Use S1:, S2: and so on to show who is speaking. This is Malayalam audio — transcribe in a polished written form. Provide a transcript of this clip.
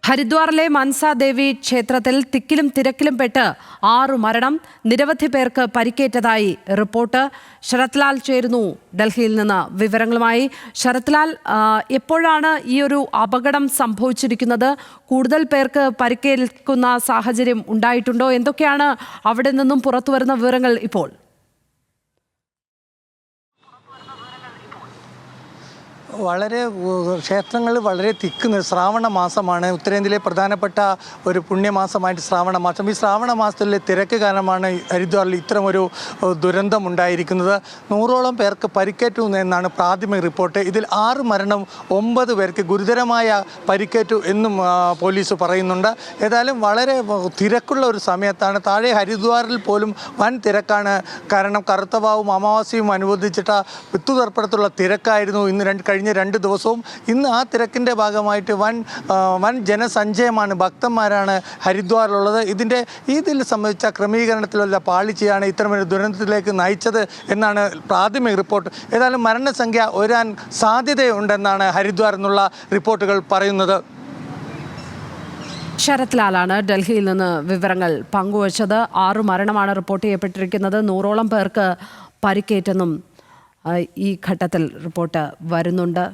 S1: ഹരിദ്വാറിലെ മൻസാ ദേവി ക്ഷേത്രത്തിൽ തിക്കിലും തിരക്കിലും പെട്ട് 6 മരണം, നിരവധി പേർക്ക് പരിക്കേറ്റതായി റിപ്പോർട്ട്. ശരത്ലാൽ ചേരുന്നു ഡൽഹിയിൽ നിന്ന് വിവരങ്ങളുമായി. ശരത്ലാൽ, എപ്പോഴാണ് ഈ ഒരു അപകടം സംഭവിച്ചിരിക്കുന്നത്? കൂടുതൽ പേർക്ക് പരിക്കേൽക്കുന്ന സാഹചര്യം ഉണ്ടായിട്ടുണ്ടോ? എന്തൊക്കെയാണ് അവിടെ നിന്നും പുറത്തുവരുന്ന വിവരങ്ങൾ ഇപ്പോൾ?
S2: ക്ഷേത്രങ്ങളിൽ വളരെ തിക്കുന്ന ശ്രാവണ മാസമാണ്. ഉത്തരേന്ത്യയിലെ പ്രധാനപ്പെട്ട ഒരു പുണ്യമാസമായിട്ട് ശ്രാവണ മാസം. ഈ ശ്രാവണ മാസത്തിലെ തിരക്ക് കാരണമാണ് ഹരിദ്വാറിൽ ഇത്തരമൊരു ദുരന്തം ഉണ്ടായിരിക്കുന്നത്. 100ഓളം പേർക്ക് പരിക്കേറ്റു എന്നാണ് പ്രാഥമിക റിപ്പോർട്ട്. ഇതിൽ 6 മരണവും 9 പേർക്ക് ഗുരുതരമായ പരിക്കേറ്റു എന്നും പോലീസ് പറയുന്നുണ്ട്. ഏതായാലും വളരെ തിരക്കുള്ള ഒരു സമയത്താണ്. താഴെ ഹരിദ്വാറിൽ പോലും വൻ തിരക്കാണ്. കാരണം കറുത്തവാവും അമാവാസ്യയും അനുബന്ധിച്ചിട്ട വിത്തുതർപ്പണത്തുള്ള തിരക്കായിരുന്നു കഴിഞ്ഞ 2 ദിവസവും. ഇന്ന് ആ തിരക്കിൻ്റെ ഭാഗമായിട്ട് വൻ ജനസഞ്ചയമാണ്, ഭക്തന്മാരാണ് ഹരിദ്വാറിലുള്ളത്. ഇതിൽ സംബന്ധിച്ച ക്രമീകരണത്തിലുള്ള പാളിച്ചയാണ് ഇത്തരമൊരു ദുരന്തത്തിലേക്ക് നയിച്ചത് എന്നാണ് പ്രാഥമിക റിപ്പോർട്ട്. ഏതായാലും മരണസംഖ്യ ഉയരാൻ സാധ്യതയുണ്ടെന്നാണ് ഹരിദ്വാർ എന്നുള്ള റിപ്പോർട്ടുകൾ പറയുന്നത്.
S1: ശരത്ലാലാണ് ഡൽഹിയിൽ നിന്ന് വിവരങ്ങൾ പങ്കുവച്ചത്. 6 മരണമാണ് റിപ്പോർട്ട് ചെയ്യപ്പെട്ടിരിക്കുന്നത്. 100ഓളം പേർക്ക് പരിക്കേറ്റെന്നും ഈ ഘട്ടത്തിൽ റിപ്പോർട്ട് വരുന്നുണ്ട്.